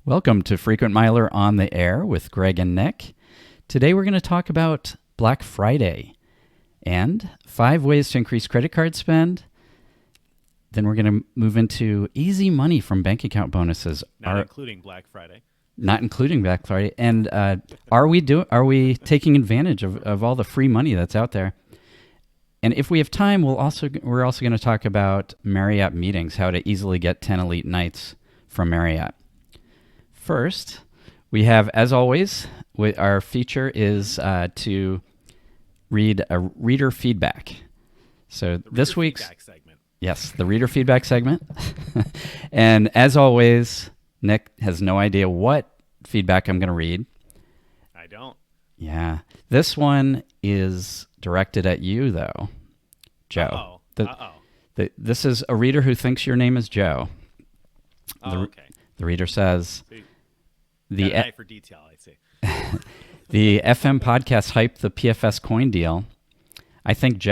Welcome to Frequent Miler on the Air with Greg and Nick. Today we're going to talk about Black Friday and 5 ways to increase credit card spend. Then we're going to move into easy money from bank account bonuses. Not including Black Friday. Not including Black Friday. And are we taking advantage of all the free money that's out there? And if we have time, we're also going to talk about Marriott meetings, how to easily get 10 elite nights from Marriott. First, we have, as always, our feature is to read a reader feedback. So this week's segment. Yes, the reader feedback segment. And as always, Nick has no idea what feedback I'm going to read. I don't. Yeah. This one is directed at you, though, Joe. This is a reader who thinks your name is Joe. Okay. The reader says... The eye for detail, I see. The FM podcast hyped the PFS coin deal. I think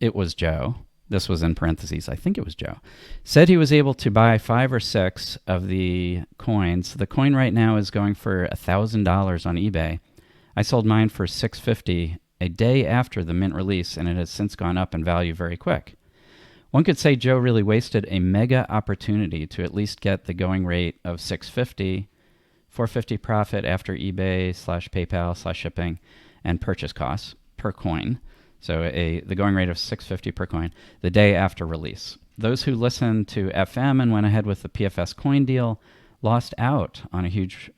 it was Joe, this was in parentheses, I think it was Joe, said he was able to buy 5 or 6 of the coins. The coin right now is going for $1,000 on eBay. I sold mine for $650 a day after the mint release, and it has since gone up in value very quick. One could say Joe really wasted a mega opportunity to at least get the going rate of $650, $450 profit after eBay / PayPal / shipping and purchase costs per coin. So the going rate of $650 per coin the day after release. Those who listened to FM and went ahead with the PFS coin deal lost out on a huge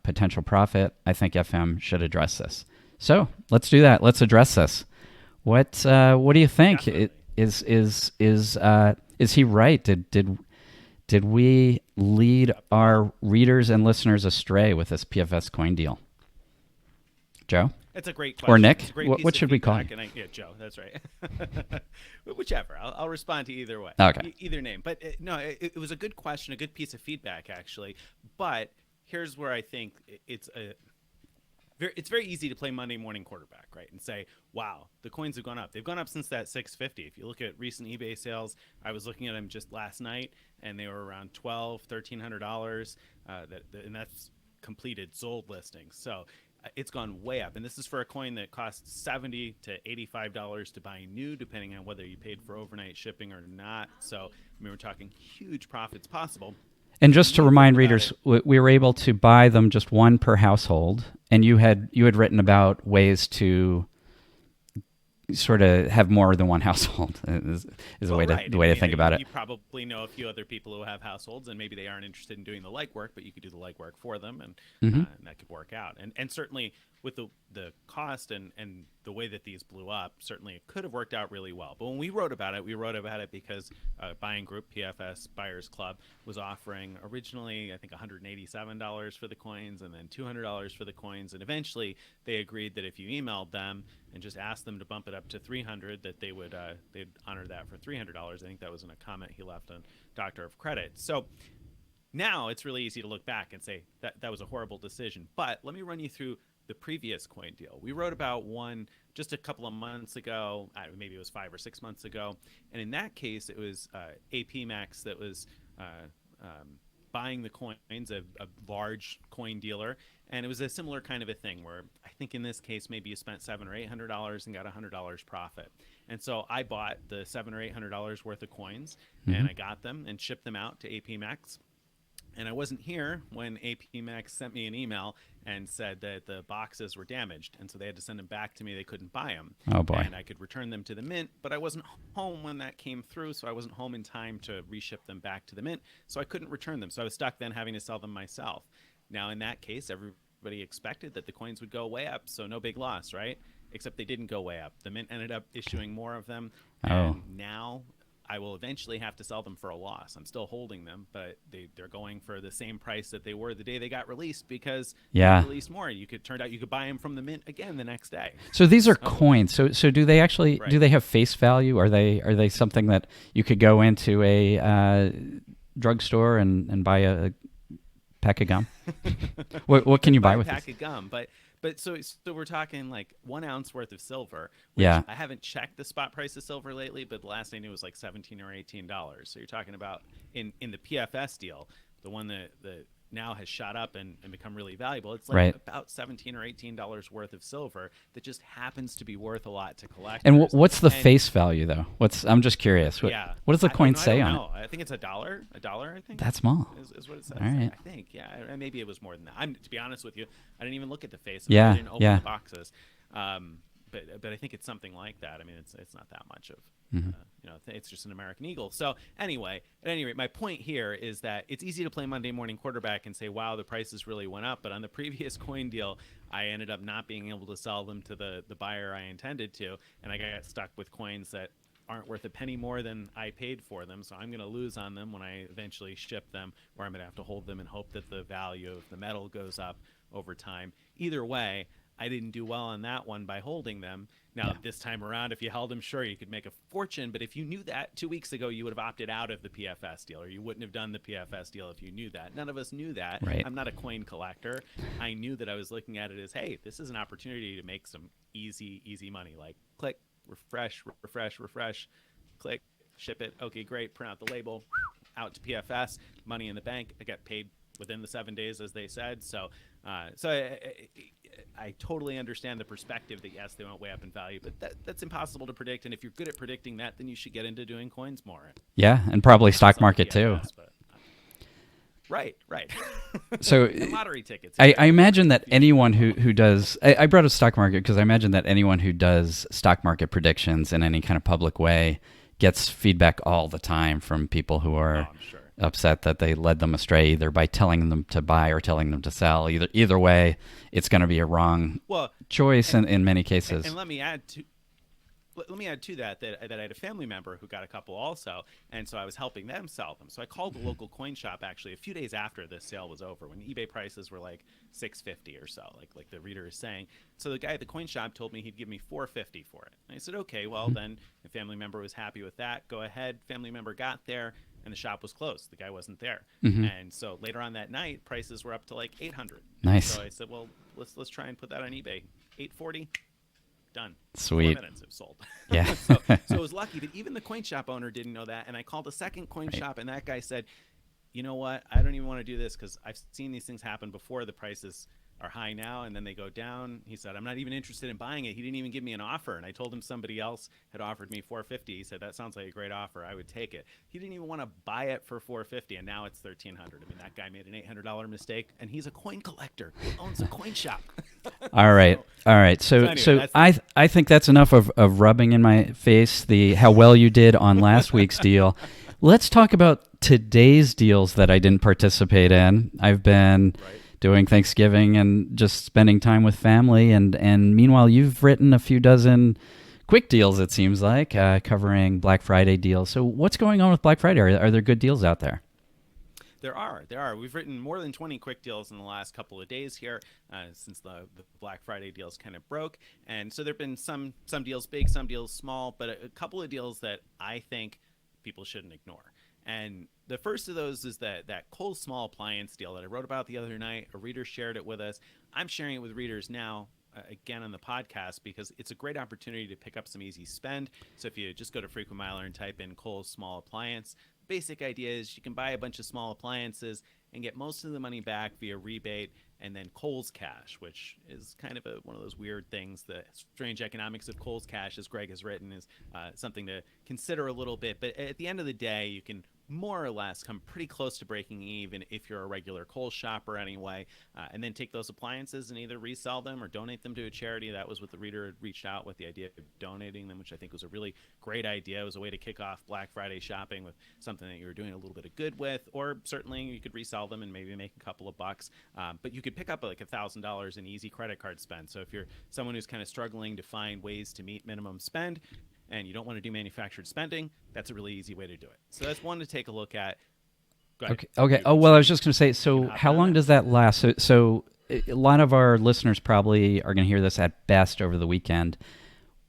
potential profit. I think FM should address this. So let's do that. Let's address this. What do you think? Is he right? Did we lead our readers and listeners astray with this PFS coin deal? Joe? That's a great question. Or Nick? What should we call him? Yeah, Joe, that's right. Whichever. I'll respond to either way. Okay. Either name. But it was a good question, a good piece of feedback, actually. But here's where I think it's very easy to play Monday morning quarterback, right? And say, wow, the coins have gone up. They've gone up since that $650. If you look at recent eBay sales, I was looking at them just last night, and they were around $1,200, $1,300. And that's completed sold listings. So it's gone way up. And this is for a coin that costs $70 to $85 to buy new, depending on whether you paid for overnight shipping or not. So, we're talking huge profits possible. And just to remind readers, we were able to buy them just one per household, and you had written about ways to sort of have more than one household is the way to think about it. You probably know a few other people who have households, and maybe they aren't interested in doing the legwork, but you could do the legwork for them, and that could work out. And certainly with the cost and the way that these blew up, certainly it could have worked out really well. But when we wrote about it because buying group PFS Buyers Club was offering originally, I think, $187 for the coins and then $200 for the coins. And eventually they agreed that if you emailed them and just asked them to bump it up to $300, that they'd honor that for $300. I think that was in a comment he left on Doctor of Credit. So now it's really easy to look back and say that was a horrible decision. But let me run you through the previous coin deal. We wrote about one just a couple of months ago, maybe it was 5 or 6 months ago. And in that case, it was APMEX that was buying the coins, a large coin dealer. And it was a similar kind of a thing where I think in this case, maybe you spent $700 or $800 and got $100 profit. And so I bought the $700 or $800 worth of coins, and I got them and shipped them out to APMEX. And I wasn't here when APMEX sent me an email and said that the boxes were damaged. And so they had to send them back to me. They couldn't buy them. Oh, boy. And I could return them to the mint, but I wasn't home when that came through. So I wasn't home in time to reship them back to the mint. So I couldn't return them. So I was stuck then having to sell them myself. Now, in that case, everybody expected that the coins would go way up. So no big loss, right? Except they didn't go way up. The mint ended up issuing more of them. And now I will eventually have to sell them for a loss. I'm still holding them, but they're going for the same price that they were the day they got released because they released more. Turned out you could buy them from the mint again the next day. So these are coins. So do they actually do they have face value? Are they something that you could go into a drugstore and buy a pack of gum? What can you buy with a pack this? of gum? But so we're talking like 1 ounce worth of silver. Which Yeah. I haven't checked the spot price of silver lately, but the last I knew was like $17 or $18. So you're talking about in the PFS deal, the one that now has shot up and become really valuable. It's Right. about $17 or $18 worth of silver that just happens to be worth a lot to collectors. And what's the face value though? I'm just curious. What does the coin say on it? I think it's $1. I think that's small. Is what it says. All right. I think. Yeah. Maybe it was more than that. To be honest with you, I didn't even look at the face. Yeah. I didn't open the boxes. But I think it's something like that. I mean, it's not that much of. It's just an American Eagle. So anyway, at any rate, my point here is that it's easy to play Monday morning quarterback and say, wow, the prices really went up. But on the previous coin deal, I ended up not being able to sell them to the buyer I intended to. And I got stuck with coins that aren't worth a penny more than I paid for them. So I'm going to lose on them when I eventually ship them, or I'm going to have to hold them and hope that the value of the metal goes up over time. Either way, I didn't do well on that one by holding them. Now, this time around, if you held them, sure, you could make a fortune. But if you knew that 2 weeks ago, you would have opted out of the PFS deal, or you wouldn't have done the PFS deal if you knew that. None of us knew that. Right. I'm not a coin collector. I knew that I was looking at it as, hey, this is an opportunity to make some easy money. Like click, refresh, click, ship it. Okay, great. Print out the label, out to PFS, money in the bank. I got paid within the 7 days, as they said. So I totally understand the perspective that, yes, they went way up in value, but that's impossible to predict. And if you're good at predicting that, then you should get into doing coins more. Yeah, and probably stock market too. Right. So lottery tickets. I imagine that anyone who does, I brought up stock market because I imagine that anyone who does stock market predictions in any kind of public way gets feedback all the time from people who are upset that they led them astray, either by telling them to buy or telling them to sell. Either way, it's going to be a wrong choice in many cases. And let me add to that I had a family member who got a couple also, and so I was helping them sell them. So I called the local coin shop actually a few days after the sale was over, when eBay prices were like $650 or so, like the reader is saying. So the guy at the coin shop told me he'd give me $450 for it. And I said, okay, well then the family member was happy with that. Go ahead. Family member got there, and the shop was closed. The guy wasn't there. And so later on that night, prices were up to like $800. Nice. So I said, well, let's try and put that on eBay. $840. Done. Sweet. 4 minutes, it sold. Yeah. so it was lucky, but even the coin shop owner didn't know that. And I called a second coin shop, and that guy said, you know what? I don't even want to do this because I've seen these things happen before. The prices are high now, and then they go down. He said, I'm not even interested in buying it. He didn't even give me an offer. And I told him somebody else had offered me $450. He said, that sounds like a great offer. I would take it. He didn't even want to buy it for $450, and now it's $1,300. I mean, that guy made an $800 mistake, and he's a coin collector who owns a coin shop. All right. So anyway, I think that's enough of rubbing in my face how well you did on last week's deal. Let's talk about today's deals that I didn't participate in. I've been doing Thanksgiving and just spending time with family, and meanwhile, you've written a few dozen quick deals, it seems like, covering Black Friday deals. So what's going on with Black Friday? Are there good deals out there? There are. We've written more than 20 quick deals in the last couple of days here since the Black Friday deals kind of broke. And so there have been some deals big, some deals small, but a couple of deals that I think people shouldn't ignore. And the first of those is that Kohl's small appliance deal that I wrote about the other night. A reader shared it with us. I'm sharing it with readers now, again on the podcast, because it's a great opportunity to pick up some easy spend. So if you just go to Frequent Miler and type in Kohl's small appliance, basic idea is you can buy a bunch of small appliances and get most of the money back via rebate and then Kohl's Cash, which is kind of one of those weird things. The strange economics of Kohl's Cash, as Greg has written, is something to consider a little bit. But at the end of the day, you can more or less come pretty close to breaking even if you're a regular Kohl's shopper anyway, and then take those appliances and either resell them or donate them to a charity. That was what the reader had reached out with, the idea of donating them, which I think was a really great idea. It was a way to kick off Black Friday shopping with something that you were doing a little bit of good with, or certainly you could resell them and maybe make a couple of bucks, but you could pick up like $1,000 in easy credit card spend. So if you're someone who's kind of struggling to find ways to meet minimum spend, and you don't want to do manufactured spending, that's a really easy way to do it. So that's one to take a look at. Go ahead. Okay. Oh, well, I was just going to say, so how long does that last? So a lot of our listeners probably are going to hear this at best over the weekend.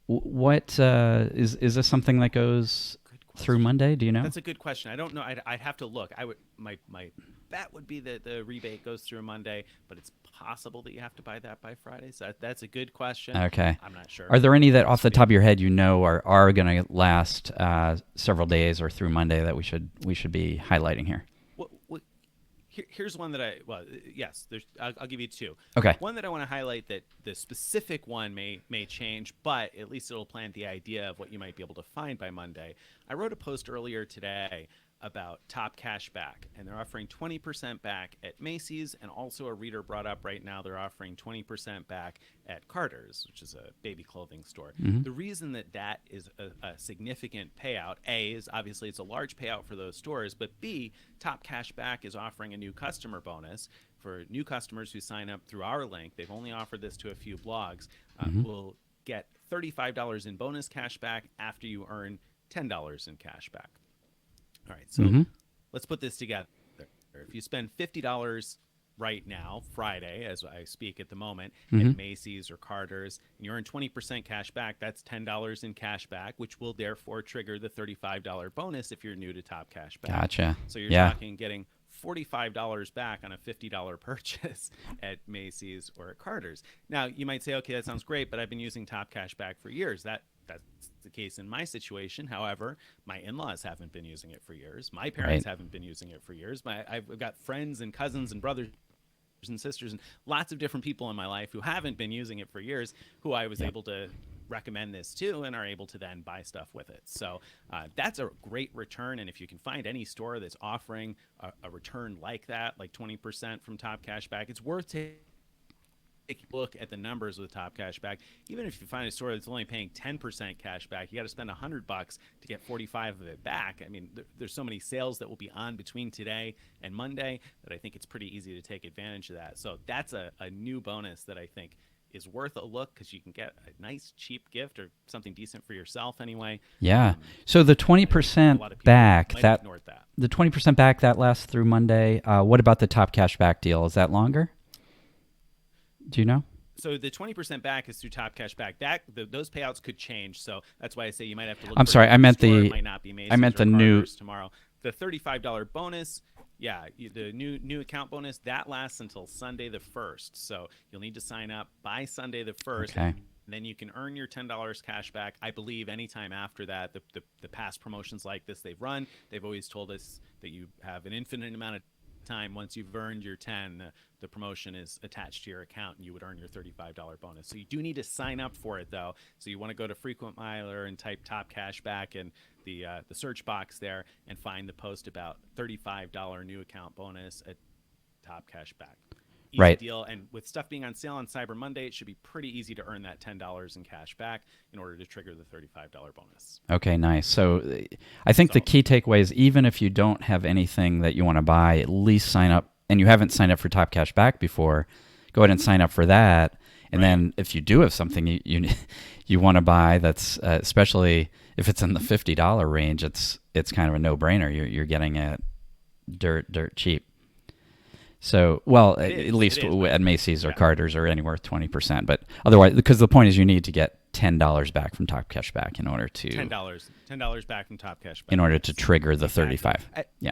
What is this something that goes through Monday? Do you know? That's a good question. I don't know. I'd have to look. My bet would be that the rebate goes through Monday, but it's possible that you have to buy that by Friday. So that's a good question. Okay. I'm not sure. Are there any that off the top of your head are going to last several days or through Monday that we should be highlighting here? here's one that yes, I'll give you two. Okay. One that I want to highlight that the specific one may change, but at least it'll plant the idea of what you might be able to find by Monday. I wrote a post earlier today about Top Cash Back, and they're offering 20% back at Macy's, and also a reader brought up right now they're offering 20% back at Carter's, which is a baby clothing store. The reason that is a significant payout, A, is obviously it's a large payout for those stores, but B, Top Cash Back is offering a new customer bonus for new customers who sign up through our link. They've only offered this to a few blogs. Will get $35 in bonus cash back after you earn $10 in cash back. All right, so let's put this together. If you spend $50 right now, Friday, as I speak at the moment, at Macy's or Carter's, and you earn 20% cash back, that's $10 in cash back, which will therefore trigger the $35 bonus if you're new to Top Cash Back. Gotcha. So you're talking getting $45 back on a $50 purchase at Macy's or at Carter's. Now, you might say, okay, that sounds great, but I've been using Top Cash Back for years. That's the case in my situation. However, my in-laws haven't been using it for years. My parents haven't been using it for years. I've got friends and cousins and brothers and sisters and lots of different people in my life who haven't been using it for years, who I was able to recommend this to and are able to then buy stuff with it. So that's a great return. And if you can find any store that's offering a return like that, like 20% from Top Cash Back, it's worth taking a look at the numbers with Top Cash Back. Even if you find a store that's only paying 10% cash back, you got to spend $100 to get 45 of it back. I mean, there's so many sales that will be on between today and Monday that I think it's pretty easy to take advantage of that. So that's a new bonus that I think is worth a look, because you can get a nice cheap gift or something decent for yourself anyway. Yeah. So the 20% back, the 20% back that lasts through Monday. What about the Top Cash Back deal? Is that longer? Do you know? So the 20% back is through Top Cash Back. Those payouts could change, so that's why I say you might have to look. I'm sorry, I meant it might not be Macy's I meant the new tomorrow. The $35 bonus, the new account bonus, that lasts until Sunday the 1st. So you'll need to sign up by Sunday the 1st. Okay. Then you can earn your $10 cash back. I believe anytime after that, the past promotions like this they've run, they've always told us that you have an infinite amount of time. Once you've earned your 10, the promotion is attached to your account and you would earn your $35 bonus. So you do need to sign up for it, though. So you want to go to Frequent Miler and type Top Cash Back in the search box there and find the post about $35 new account bonus at Top Cash Back. Easy deal. And with stuff being on sale on Cyber Monday, it should be pretty easy to earn that $10 in cash back in order to trigger the $35 bonus. Okay, nice. So I think the key takeaway is, even if you don't have anything that you want to buy, at least sign up. And you haven't signed up for Top Cash Back before, go ahead and sign up for that. And then if you do have something you want to buy, that's especially if it's in the $50 range, it's kind of a no-brainer. You're getting it dirt cheap. So, well, at least at Macy's or Carter's or anywhere 20%. But otherwise, because the point is you need to get $10 back from Top Cash Back in order to $10 back from Top Cash Back in order to trigger the 35. Yeah.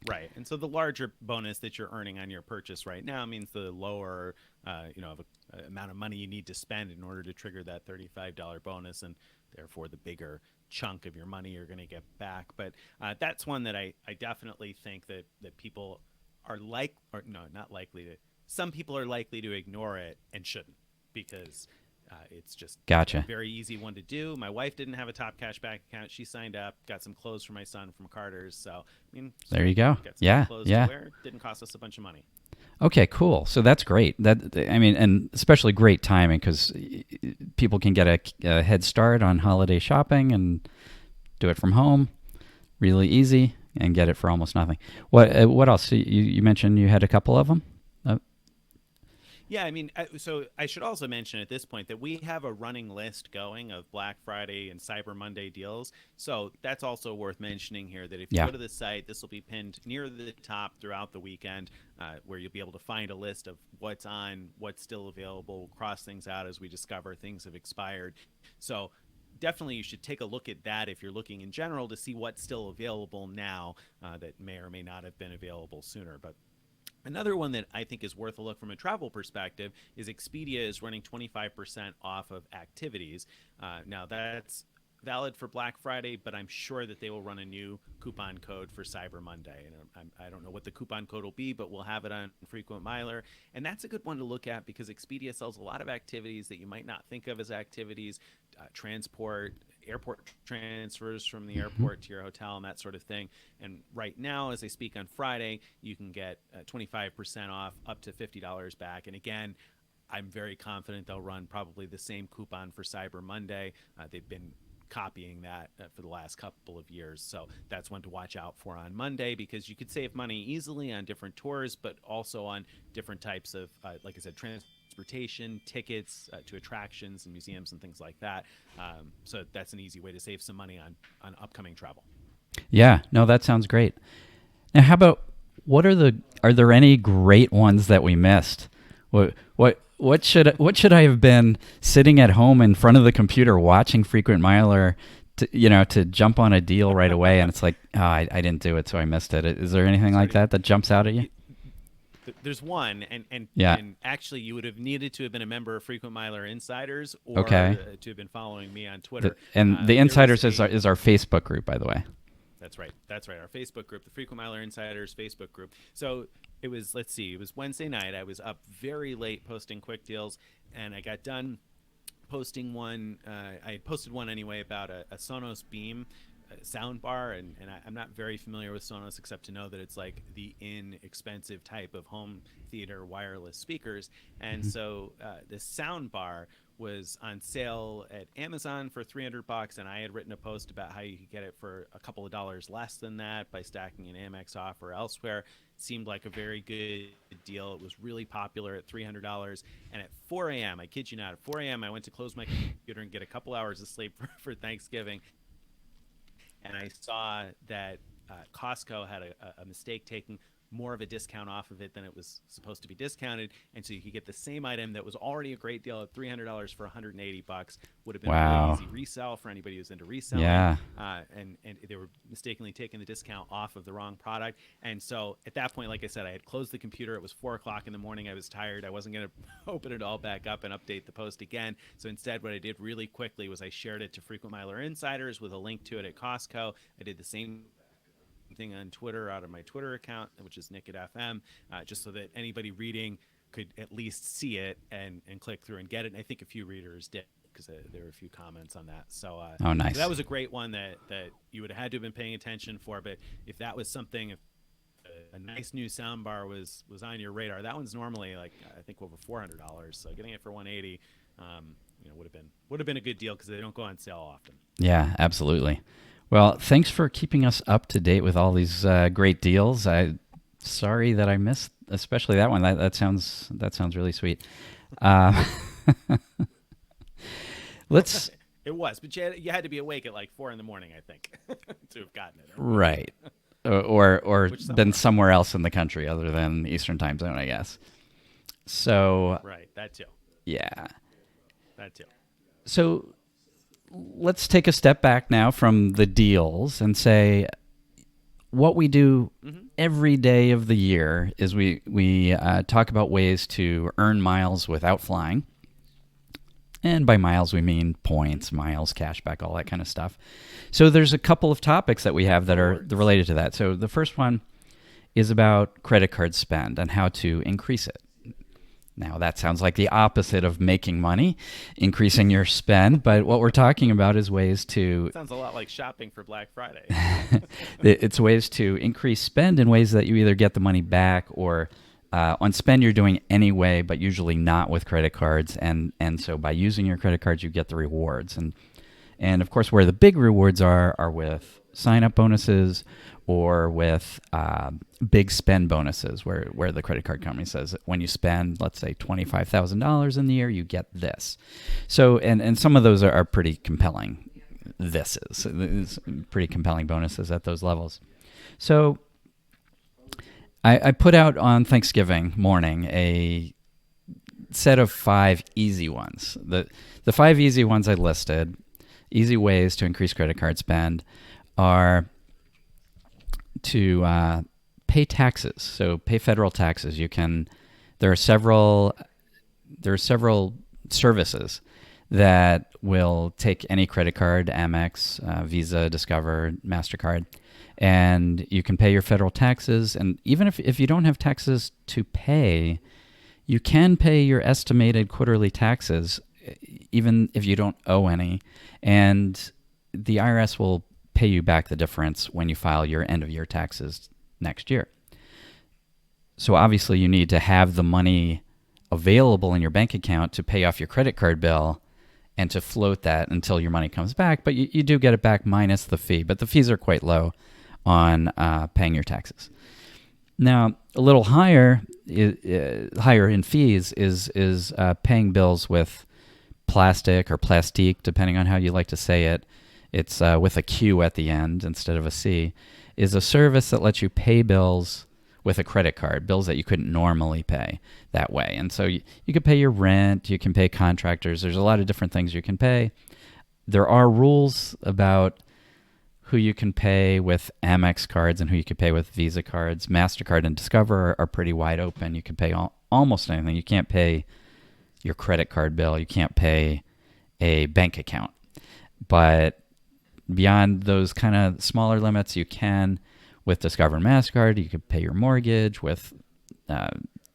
Right. And so the larger bonus that you're earning on your purchase right now means the lower of amount of money you need to spend in order to trigger that $35 bonus, and therefore the bigger chunk of your money you're going to get back. But that's one that I definitely think that people are not likely to. Some people are likely to ignore it and shouldn't, because it's just a very easy one to do. My wife didn't have a Top Cash Back account. She signed up, got some clothes for my son from Carter's. So, there you go. Got some clothes to wear. Didn't cost us a bunch of money. Okay, cool. So that's great. And especially great timing, because people can get a head start on holiday shopping and do it from home, really easy, and get it for almost nothing. What else? You mentioned you had a couple of them. Yeah, so I should also mention at this point that we have a running list going of Black Friday and Cyber Monday deals. So that's also worth mentioning here, that if you go to the site, this will be pinned near the top throughout the weekend, where you'll be able to find a list of what's on, what's still available. We'll cross things out as we discover things have expired. So definitely you should take a look at that if you're looking in general to see what's still available now that may or may not have been available sooner. But another one that I think is worth a look from a travel perspective is Expedia is running 25% off of activities. Now that's valid for Black Friday, but I'm sure that they will run a new coupon code for Cyber Monday. And I don't know what the coupon code will be, but we'll have it on Frequent Miler. And that's a good one to look at because Expedia sells a lot of activities that you might not think of as activities, transport, airport transfers from the airport to your hotel and that sort of thing. And right now, as I speak on Friday, you can get 25% off up to $50 back. And again, I'm very confident they'll run probably the same coupon for Cyber Monday. They've been copying that for the last couple of years. So that's one to watch out for on Monday because you could save money easily on different tours, but also on different types of, like I said, transportation, tickets to attractions and museums and things like that. So that's an easy way to save some money on upcoming travel. Yeah, no, that sounds great. Now, how about are there any great ones that we missed? What should I have been sitting at home in front of the computer watching Frequent Miler to jump on a deal right away? And it's like, oh, I didn't do it, so I missed it. Is there anything like that jumps out at you? There's one, and actually you would have needed to have been a member of Frequent Miler Insiders or to have been following me on Twitter. The Insiders is our Facebook group, by the way. That's right. Our Facebook group, the Frequent Miler Insiders Facebook group. So it was Wednesday night. I was up very late posting quick deals, and I got done posting one. I had posted one anyway about a Sonos Beam sound bar, and I'm not very familiar with Sonos except to know that it's like the inexpensive type of home theater wireless speakers. And so this sound bar was on sale at Amazon for $300, and I had written a post about how you could get it for a couple of dollars less than that by stacking an Amex offer elsewhere. Seemed like a very good deal. It was really popular at $300. And at 4 a.m., I kid you not, at 4 a.m., I went to close my computer and get a couple hours of sleep for Thanksgiving. And I saw that Costco had a mistake taking more of a discount off of it than it was supposed to be discounted, and so you could get the same item that was already a great deal at $300 for $180. Would have been a really easy resell for anybody who's into reselling. Yeah. And they were mistakenly taking the discount off of the wrong product. And so at that point, like I said, I had closed the computer. It was 4 o'clock in the morning. I was tired. I wasn't going to open it all back up and update the post again. So instead, what I did really quickly was I shared it to Frequent Miler Insiders with a link to it at Costco. I did the same thing on Twitter out of my Twitter account, which is Nick at FM, just so that anybody reading could at least see it and click through and get it. And I think a few readers did because there were a few comments on that. So, nice. So that was a great one that you would have had to have been paying attention for. But if that was something, if a nice new soundbar was on your radar, that one's normally like I think over $400. So getting it for $180, would have been a good deal because they don't go on sale often. Yeah, absolutely. Well, thanks for keeping us up to date with all these great deals. Sorry that I missed, especially that one. That sounds really sweet. Let's. It was, but you had to be awake at like 4 a.m, I think, to have gotten it. Right, or been somewhere else in the country other than Eastern Time Zone, I guess. So. Right, that too. Yeah. That too. So. Let's take a step back now from the deals and say what we do every day of the year is we talk about ways to earn miles without flying. And by miles, we mean points, miles, cashback, all that kind of stuff. So there's a couple of topics that we have that are related to that. So the first one is about credit card spend and how to increase it. Now, that sounds like the opposite of making money, increasing your spend, but what we're talking about is ways to... Sounds a lot like shopping for Black Friday. It's ways to increase spend in ways that you either get the money back or on spend you're doing anyway, but usually not with credit cards, and so by using your credit cards, you get the rewards. And of course, where the big rewards are with sign-up bonuses or with big spend bonuses where the credit card company says that when you spend, let's say, $25,000 in the year, you get this. So, and some of those are pretty compelling. This is pretty compelling bonuses at those levels. So I put out on Thanksgiving morning a set of 5 easy ones. The 5 easy ones I listed, easy ways to increase credit card spend, are to pay taxes. So pay federal taxes. There are several services that will take any credit card, Amex, Visa, Discover, MasterCard, and you can pay your federal taxes. And even if you don't have taxes to pay, you can pay your estimated quarterly taxes, even if you don't owe any. And the IRS will pay you back the difference when you file your end-of-year taxes next year. So obviously you need to have the money available in your bank account to pay off your credit card bill and to float that until your money comes back. But you do get it back minus the fee. But the fees are quite low on paying your taxes. Now, a little higher in fees is paying bills with plastic or plastique, depending on how you like to say it. It's with a Q at the end instead of a C, is a service that lets you pay bills with a credit card, bills that you couldn't normally pay that way. And so you could pay your rent, you can pay contractors. There's a lot of different things you can pay. There are rules about who you can pay with Amex cards and who you can pay with Visa cards. MasterCard and Discover are pretty wide open. You can pay almost anything. You can't pay your credit card bill. You can't pay a bank account. But beyond those kind of smaller limits, you can. With Discover and MasterCard, you could pay your mortgage. With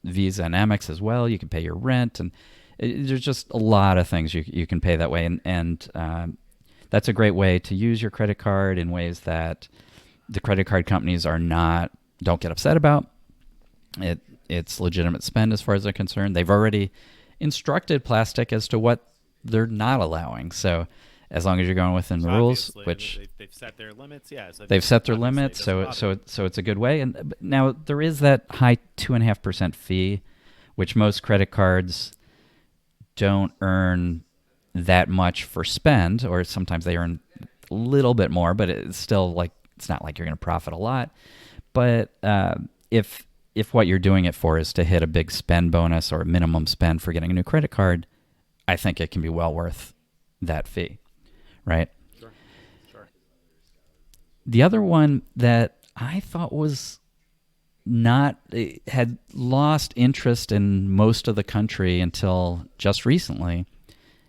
Visa and Amex as well, you can pay your rent. And there's just a lot of things you can pay that way. And that's a great way to use your credit card in ways that the credit card companies don't get upset about. It's legitimate spend as far as they're concerned. They've already instructed plastic as to what they're not allowing. So as long as you're going within the rules, which they've set their limits, so they've set their limits, so it's a good way. And now there is that high 2.5% fee, which most credit cards don't earn that much for spend, or sometimes they earn a little bit more, but it's still it's not like you're going to profit a lot. But if what you're doing it for is to hit a big spend bonus or a minimum spend for getting a new credit card, I think it can be well worth that fee. Right? Sure. The other one that I thought had lost interest in most of the country until just recently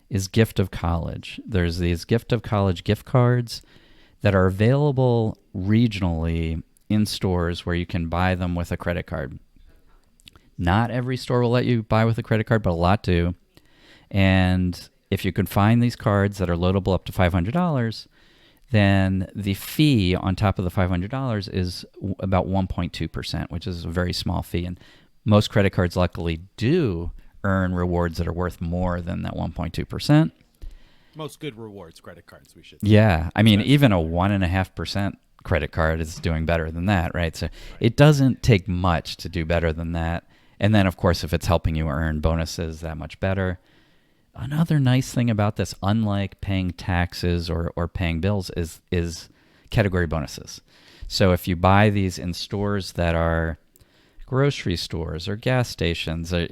is Gift of College. There's these Gift of College gift cards that are available regionally in stores where you can buy them with a credit card. Not every store will let you buy with a credit card, but a lot do. And if you can find these cards that are loadable up to $500, then the fee on top of the $500 is about 1.2%, which is a very small fee. And most credit cards luckily do earn rewards that are worth more than that 1.2%. Most good rewards credit cards, we should say. Yeah. I mean, even a 1.5% credit card is doing better than that, right? So it doesn't take much to do better than that. And then, of course, if it's helping you earn bonuses, that much better. Another nice thing about this, unlike paying taxes or paying bills, is category bonuses. So if you buy these in stores that are grocery stores or gas stations, or,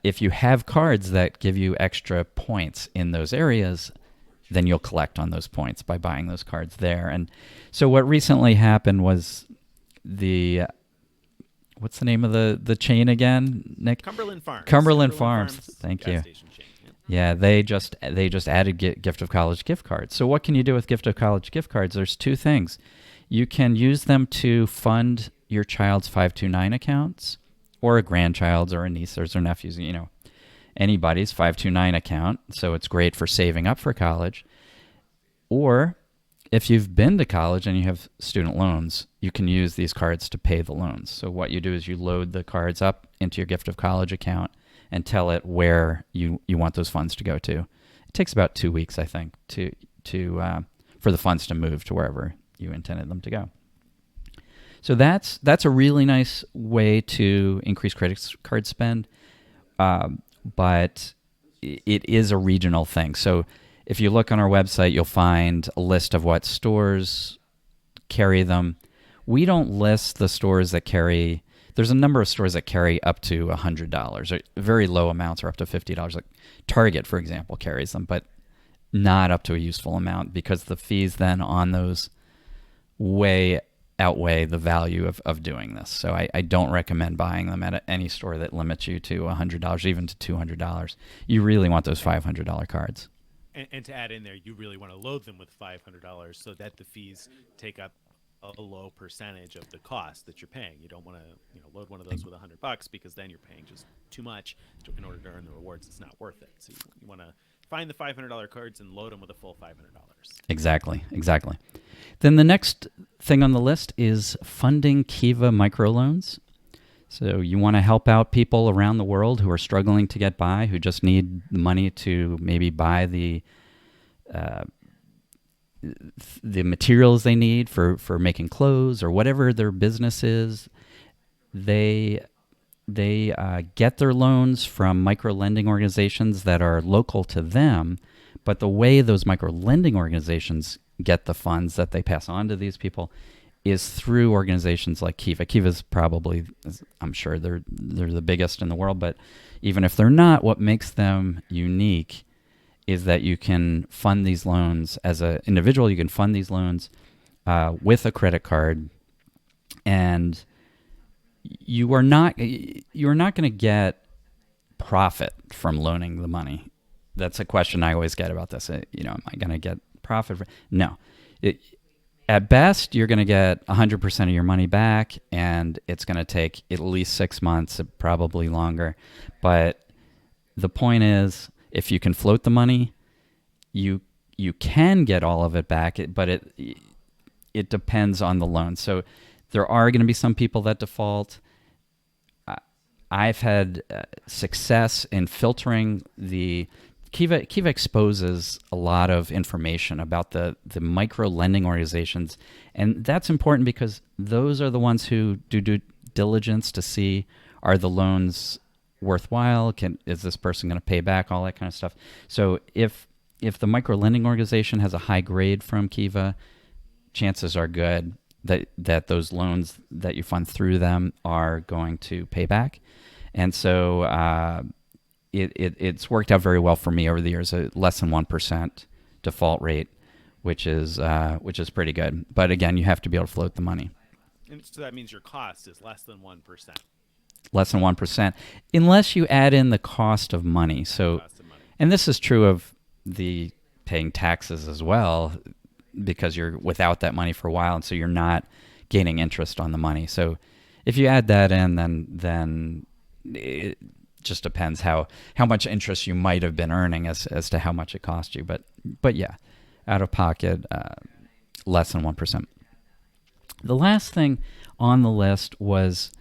if you have cards that give you extra points in those areas, then you'll collect on those points by buying those cards there. And so what recently happened was what's the name of the chain again, Nick? Cumberland Farms. Cumberland Farms. Thank you. Station chain. Yeah, they just added Gift of College gift cards. So what can you do with Gift of College gift cards? There's two things. You can use them to fund your child's 529 accounts, or a grandchild's or a niece's or nephew's, anybody's 529 account. So it's great for saving up for college. Or if you've been to college and you have student loans, you can use these cards to pay the loans. So what you do is you load the cards up into your Gift of College account and tell it where you want those funds to go to. It takes about 2 weeks, I think, for the funds to move to wherever you intended them to go. So that's a really nice way to increase credit card spend, but it is a regional thing. So if you look on our website, you'll find a list of what stores carry them. We don't list the stores that carry. There's a number of stores that carry up to $100, or very low amounts, or up to $50. Like Target, for example, carries them, but not up to a useful amount, because the fees then on those way outweigh the value of doing this. So I don't recommend buying them at any store that limits you to $100, even to $200. You really want those $500 cards. And to add in there, you really want to load them with $500 so that the fees take up a low percentage of the cost that you're paying. You don't want to load one of those with $100 because then you're paying just too much in order to earn the rewards. It's not worth it. So you want to find the $500 cards and load them with a full $500. Exactly. Then the next thing on the list is funding Kiva microloans. So you want to help out people around the world who are struggling to get by, who just need the money to maybe buy the materials they need for making clothes or whatever their business is. They get their loans from micro-lending organizations that are local to them, but the way those micro-lending organizations get the funds that they pass on to these people is through organizations like Kiva. Kiva's probably, I'm sure they're the biggest in the world, but even if they're not, what makes them unique is that you can fund these loans as an individual. You can fund these loans with a credit card, and you're not going to get profit from loaning the money. That's a question I always get about this. Am I going to get profit? No. At best, you're going to get 100% of your money back, and it's going to take at least 6 months, probably longer. But the point is, if you can float the money, you can get all of it back, but it depends on the loan. So there are going to be some people that default. I've had success in filtering the Kiva exposes a lot of information about the micro lending organizations, and that's important because those are the ones who do due diligence to see, are the loans worthwhile? Is this person going to pay back? All that kind of stuff. So if the micro lending organization has a high grade from Kiva, chances are good that those loans that you fund through them are going to pay back. And so it's worked out very well for me over the years. Less than 1% default rate, which is pretty good. But again, you have to be able to float the money. And so that means your cost is less than 1%. Less than 1%, unless you add in the cost of money. So, and this is true of the paying taxes as well, because you're without that money for a while, and so you're not gaining interest on the money. So if you add that in, then it just depends how much interest you might have been earning as to how much it cost you. But yeah, out of pocket, less than 1%. The last thing on the list was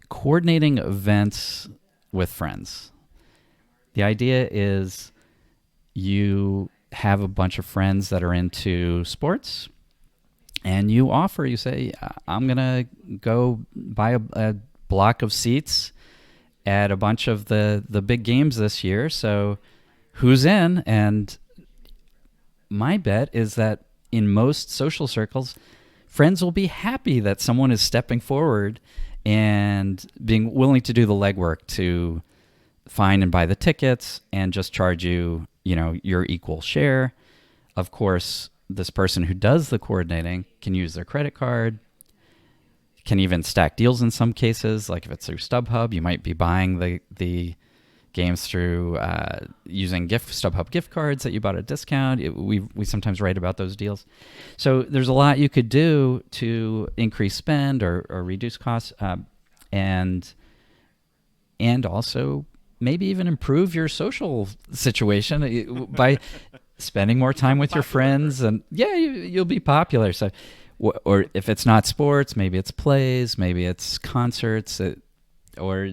coordinating events with friends. The idea is you have a bunch of friends that are into sports, and you say, I'm going to go buy a block of seats at a bunch of the big games this year. So who's in? And my bet is that in most social circles, friends will be happy that someone is stepping forward and being willing to do the legwork to find and buy the tickets and just charge you, your equal share. Of course, this person who does the coordinating can use their credit card, can even stack deals in some cases. Like if it's through StubHub, you might be buying the games through using StubHub gift cards that you bought at a discount. We sometimes write about those deals. So there's a lot you could do to increase spend or reduce costs, and also maybe even improve your social situation by spending more time with your friends. And yeah, you'll be popular. So, or if it's not sports, maybe it's plays, maybe it's concerts, or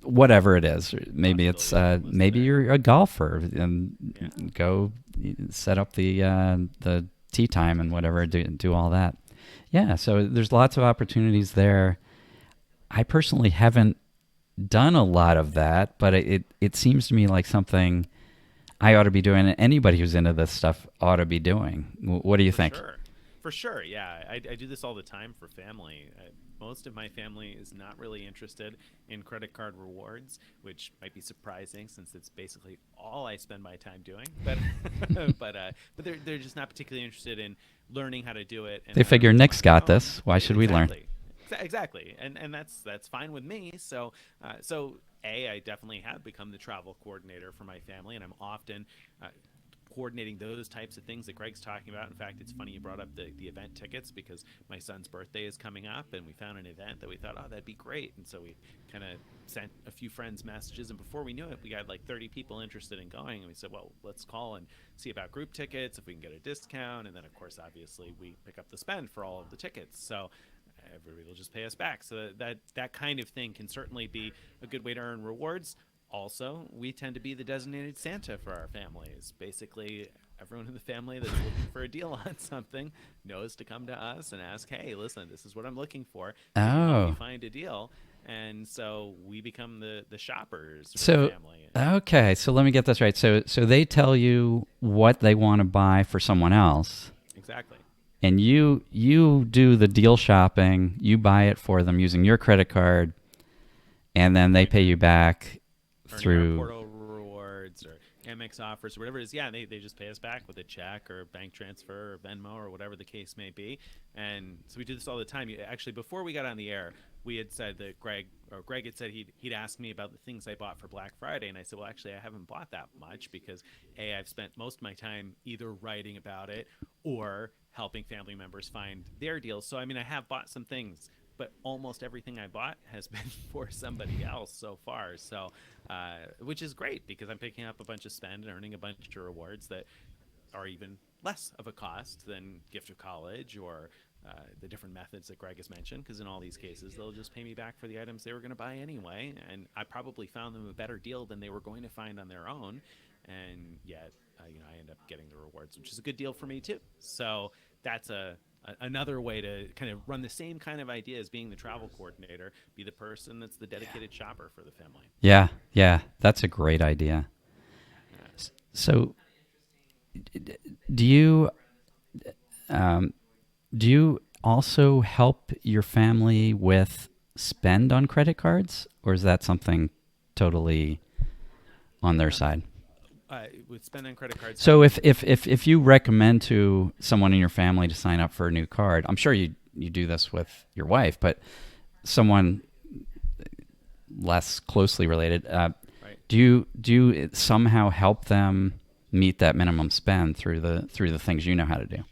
whatever it is. Maybe it's maybe you're a golfer and go set up the tee time and whatever, do all that. Yeah, so there's lots of opportunities there. I personally haven't done a lot of that, but it seems to me like something I ought to be doing, and anybody who's into this stuff ought to be doing. What do you think? Sure. For sure, yeah. I do this all the time for family. Most of my family is not really interested in credit card rewards, which might be surprising since it's basically all I spend my time doing. But but they're just not particularly interested in learning how to do it and They how to figure earn Nick's on their got own. this. Why should we learn? Exactly. Exactly, and that's fine with me. So I definitely have become the travel coordinator for my family, and I'm often coordinating those types of things that Greg's talking about. In fact, it's funny you brought up the event tickets because my son's birthday is coming up and we found an event that we thought, oh, that'd be great. And so we kind of sent a few friends messages, and before we knew it, we got like 30 people interested in going. And we said, well, let's call and see about group tickets, if we can get a discount. And then, of course, obviously, we pick up the spend for all of the tickets. So everybody will just pay us back. So that kind of thing can certainly be a good way to earn rewards. Also, we tend to be the designated Santa for our families. Basically, everyone in the family that's looking for a deal on something knows to come to us and ask, hey, listen, this is what I'm looking for. Can you help me find a deal? And so we become the shoppers for the family. Okay, so let me get this right. So they tell you what they want to buy for someone else. Exactly. And you do the deal shopping, you buy it for them using your credit card, and then they pay you back through Portal rewards or Amex offers or whatever it is. Yeah, they just pay us back with a check or bank transfer or Venmo or whatever the case may be. And so we do this all the time. Actually, before we got on the air, we had said that Greg had said he'd asked me about the things I bought for Black Friday, and I said, well, actually, I haven't bought that much because I've spent most of my time either writing about it or helping family members find their deals. So I mean, I have bought some things, but almost everything I bought has been for somebody else so far. So, which is great because I'm picking up a bunch of spend and earning a bunch of rewards that are even less of a cost than gift of college or the different methods that Greg has mentioned. Because in all these cases, they'll just pay me back for the items they were going to buy anyway, and I probably found them a better deal than they were going to find on their own, and yet I end up getting the rewards, which is a good deal for me too. So that's another way to kind of run the same kind of idea as being the travel coordinator, be the person that's the dedicated shopper for the family. Yeah, that's a great idea. So do you also help your family with spend on credit cards, or is that something totally on their side? With spend on credit cards. So if you recommend to someone in your family to sign up for a new card, I'm sure you do this with your wife, but someone less closely related, right. do you somehow help them meet that minimum spend through the things you know how to do?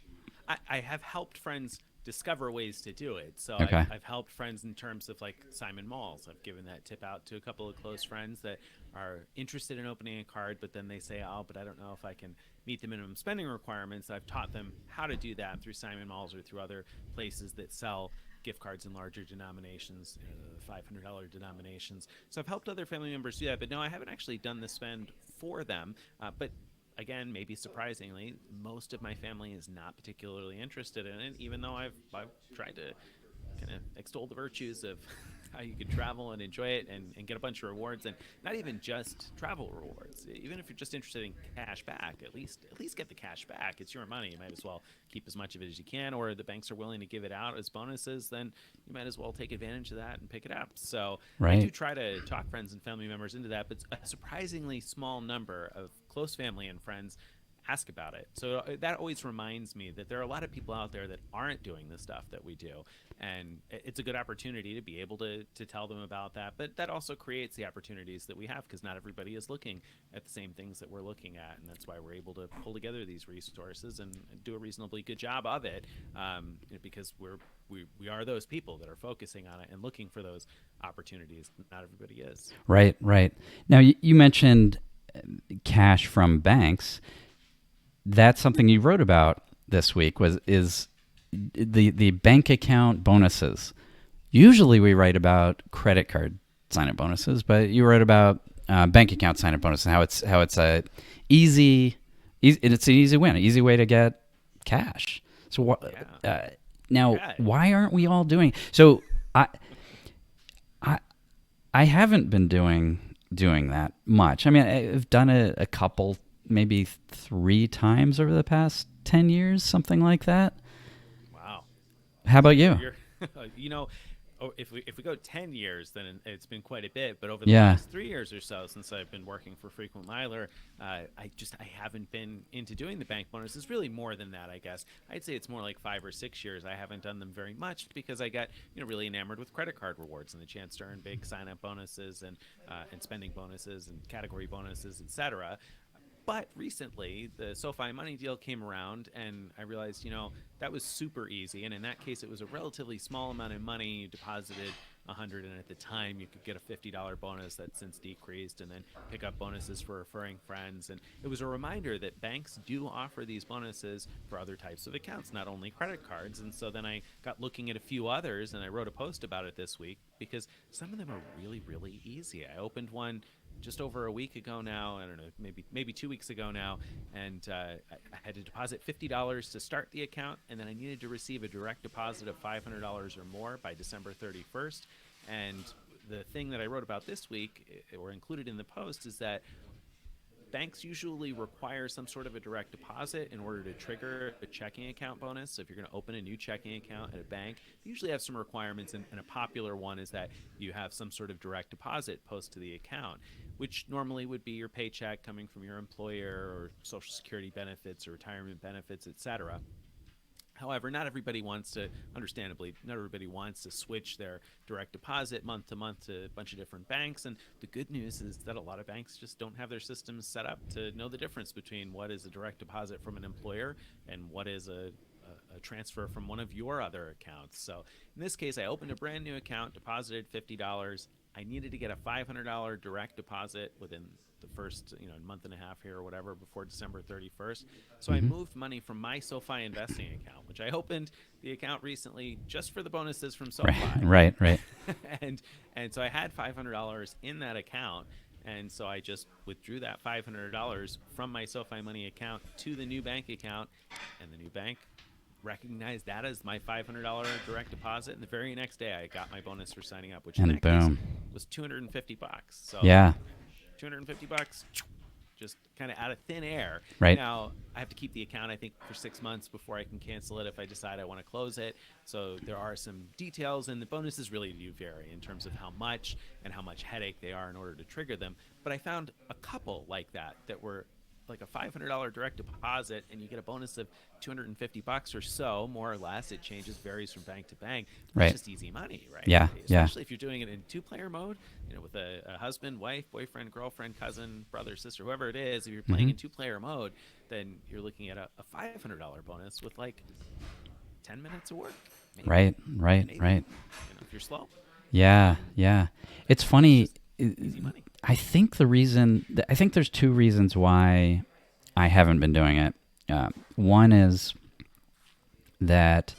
I have helped friends discover ways to do it. So Okay. I've helped friends in terms of like Simon Malls. I've given that tip out to a couple of close friends that are interested in opening a card, but then they say, oh, but I don't know if I can meet the minimum spending requirements. I've taught them how to do that through Simon Malls or through other places that sell gift cards in larger denominations, $500 denominations. So I've helped other family members do that, but no, I haven't actually done the spend for them. But again, maybe surprisingly, most of my family is not particularly interested in it, even though I've tried to kind of extol the virtues of how you can travel and enjoy it and get a bunch of rewards, and not even just travel rewards. Even if you're just interested in cash back, at least get the cash back. It's your money. You might as well keep as much of it as you can, or the banks are willing to give it out as bonuses, then you might as well take advantage of that and pick it up. So Right. I do try to talk friends and family members into that, but a surprisingly small number of close family and friends ask about it. So that always reminds me that there are a lot of people out there that aren't doing the stuff that we do, and it's a good opportunity to be able to tell them about that. But that also creates the opportunities that we have, because not everybody is looking at the same things that we're looking at, and that's why we're able to pull together these resources and do a reasonably good job of it, because we are those people that are focusing on it and looking for those opportunities. Not everybody is. Right. Now you mentioned cash from banks. That's something you wrote about this week is the bank account bonuses. Usually we write about credit card sign-up bonuses, but you wrote about bank account sign-up bonuses and how it's a easy it's an easy win, an easy way to get cash. So why aren't we all doing? So I haven't been doing that much. I mean, I've done it a couple, maybe 3 times over the past 10 years, something like that. How about you? You know, if we go 10 years, then it's been quite a bit. But over the Yeah. last 3 years or so, since I've been working for Frequent Miler, I haven't been into doing the bank bonuses. Really more than that, I guess. I'd say it's more like 5 or 6 years. I haven't done them very much because I got really enamored with credit card rewards and the chance to earn big sign up bonuses and spending bonuses and category bonuses, etc. But recently, the SoFi money deal came around, and I realized, that was super easy. And in that case, it was a relatively small amount of money. You deposited 100, and at the time, you could get a $50 bonus that's since decreased, and then pick up bonuses for referring friends. And it was a reminder that banks do offer these bonuses for other types of accounts, not only credit cards. And so then I got looking at a few others, and I wrote a post about it this week because some of them are really, really easy. I opened one just over a week ago now. I don't know, maybe 2 weeks ago now, and I had to deposit $50 to start the account, and then I needed to receive a direct deposit of $500 or more by December 31st. And the thing that I wrote about this week, or included in the post, is that banks usually require some sort of a direct deposit in order to trigger a checking account bonus. So if you're going to open a new checking account at a bank, they usually have some requirements, and a popular one is that you have some sort of direct deposit post to the account, which normally would be your paycheck coming from your employer or Social Security benefits or retirement benefits, etc. However, not everybody wants to, understandably, not everybody wants to switch their direct deposit month to month to a bunch of different banks. And the good news is that a lot of banks just don't have their systems set up to know the difference between what is a direct deposit from an employer and what is a transfer from one of your other accounts. So in this case, I opened a brand new account, deposited $50. I needed to get a $500 direct deposit within the first month and a half here or whatever before December 31st. So I moved money from my SoFi investing account, which I opened the account recently just for the bonuses from SoFi. Right. and so I had $500 in that account. And so I just withdrew that $500 from my SoFi Money account to the new bank account, and the new bank recognized that as my $500 direct deposit. And the very next day, I got my bonus for signing up, which in that case was $250. So yeah, $250, just kind of out of thin air. Right. Now, I have to keep the account, I think, for 6 months before I can cancel it if I decide I want to close it. So there are some details, and the bonuses really do vary in terms of how much and how much headache they are in order to trigger them. But I found a couple like that were like a $500 direct deposit, and you get a bonus of $250 or so, more or less. It changes, varies from bank to bank. It's just easy money, right? Yeah, Especially if you're doing it in two-player mode, with a husband, wife, boyfriend, girlfriend, cousin, brother, sister, whoever it is. If you're playing in two-player mode, then you're looking at a $500 bonus with like 10 minutes of work. Maybe. Right. If you're slow. Yeah. It's funny. Easy money. I think there's two reasons why I haven't been doing it. One is that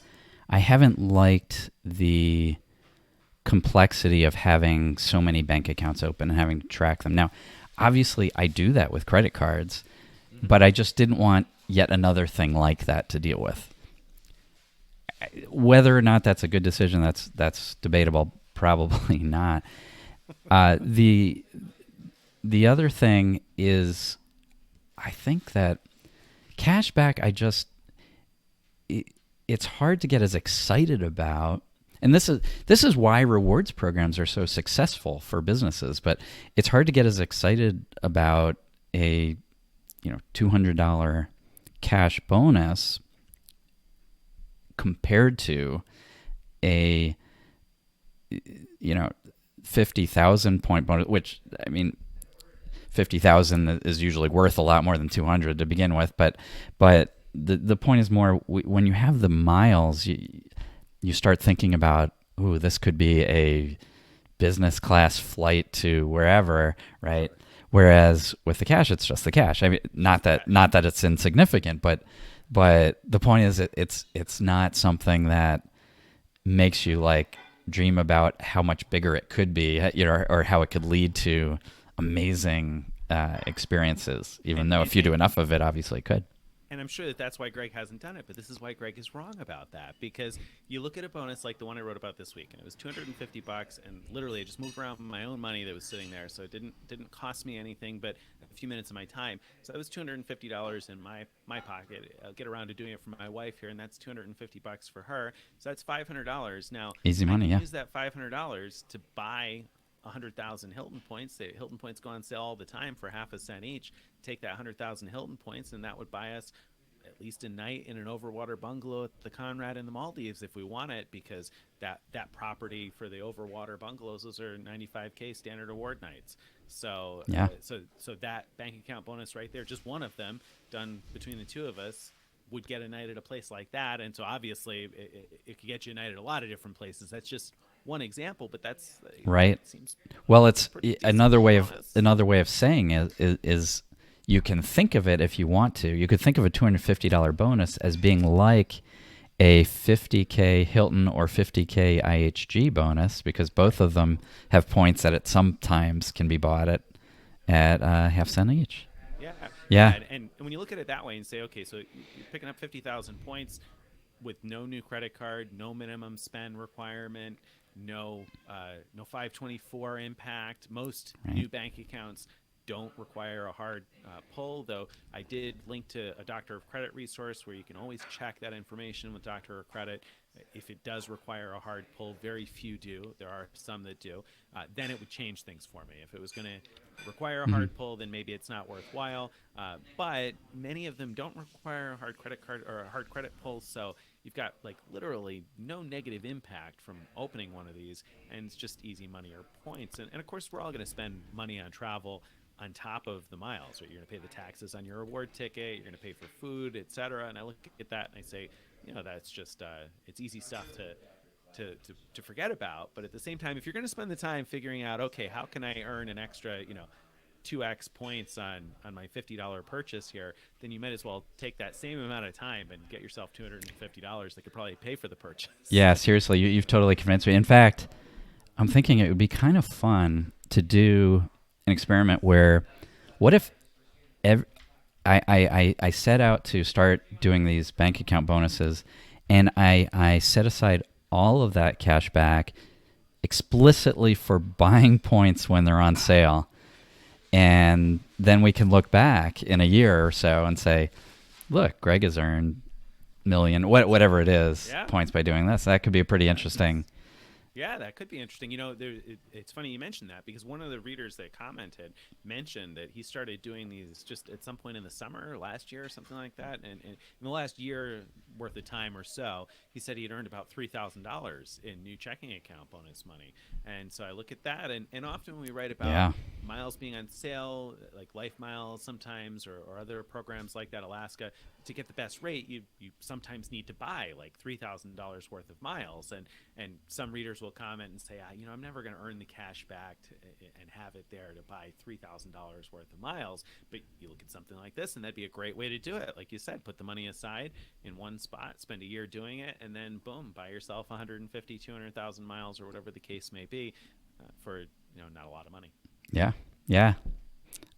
I haven't liked the complexity of having so many bank accounts open and having to track them. Now, obviously, I do that with credit cards, but I just didn't want yet another thing like that to deal with. Whether or not that's a good decision, that's debatable. Probably not. The other thing is, I think that cashback, it's hard to get as excited about. And this is why rewards programs are so successful for businesses. But it's hard to get as excited about a $200 cash bonus compared to a 50,000 point bonus, which, I mean, 50,000 is usually worth a lot more than 200 to begin with. But the point is more, when you have the miles, you start thinking about, ooh, this could be a business class flight to wherever, right? Whereas with the cash, it's just the cash. I mean, not that it's insignificant, but the point is, it's not something that makes you like dream about how much bigger it could be, or how it could lead to amazing experiences. Even though if you do enough of it, obviously it could. And I'm sure that that's why Greg hasn't done it, but this is why Greg is wrong about that, because you look at a bonus like the one I wrote about this week, and it was $250, and literally I just moved around my own money that was sitting there, so it didn't cost me anything but a few minutes of my time. So that was $250 in my pocket. I'll get around to doing it for my wife here, and that's $250 for her. So that's $500. Now Easy money, I can yeah. use that $500 to buy 100,000 Hilton points. The Hilton points go on sale all the time for half a cent each. Take that 100,000 Hilton points, and that would buy us at least a night in an overwater bungalow at the Conrad in the Maldives if we want it, because that property for the overwater bungalows, those are 95K standard award nights. So yeah. So that bank account bonus right there, just one of them done between the two of us, would get a night at a place like that. And so obviously it could get you a night at a lot of different places. That's just one example, but that's right. Seems well, it's another way of saying is you can think of it if you want to. You could think of a $250 bonus as being like a $50K Hilton or $50K IHG bonus, because both of them have points that at sometimes can be bought at half cent each. Yeah. And when you look at it that way and say, okay, so you're picking up 50,000 points with no new credit card, no minimum spend requirement, no 524 impact. Most new bank accounts don't require a hard pull, though I did link to a Doctor of Credit resource where you can always check that information with Doctor of Credit. If it does require a hard pull, very few do. There are some that do. Then it would change things for me. If it was going to require a hard pull, then maybe it's not worthwhile. But many of them don't require a hard credit card or a hard credit pull, so you've got like literally no negative impact from opening one of these, and it's just easy money or points. And of course, we're all going to spend money on travel on top of the miles, right? You're going to pay the taxes on your reward ticket, you're going to pay for food, etc. And I look at that and I say, that's just it's easy stuff to forget about. But at the same time, if you're going to spend the time figuring out, okay, how can I earn an extra 2x points on my $50 purchase here, then you might as well take that same amount of time and get yourself $250 that could probably pay for the purchase. Yeah, seriously, you've totally convinced me. In fact, I'm thinking it would be kind of fun to do an experiment where, what if I set out to start doing these bank account bonuses, and I set aside all of that cash back explicitly for buying points when they're on sale. And then we can look back in a year or so and say, look, Greg has earned million, whatever it is, points by doing this. That could be a pretty interesting. Yeah, that could be interesting. It's funny you mentioned that, because one of the readers that commented mentioned that he started doing these just at some point in the summer last year or something like that. And in the last year worth of time or so, he said he had earned about $3,000 in new checking account bonus money. And so I look at that, and often when we write about miles being on sale, like Life Miles sometimes, or other programs like that, Alaska, to get the best rate, you sometimes need to buy like $3,000 worth of miles. And some readers will comment and say, I'm never going to earn the cash back and have it there to buy $3,000 worth of miles. But you look at something like this, and that'd be a great way to do it. Like you said, put the money aside in one spot, spend a year doing it, and then boom, buy yourself 150, 200,000 miles or whatever the case may be for not a lot of money. Yeah.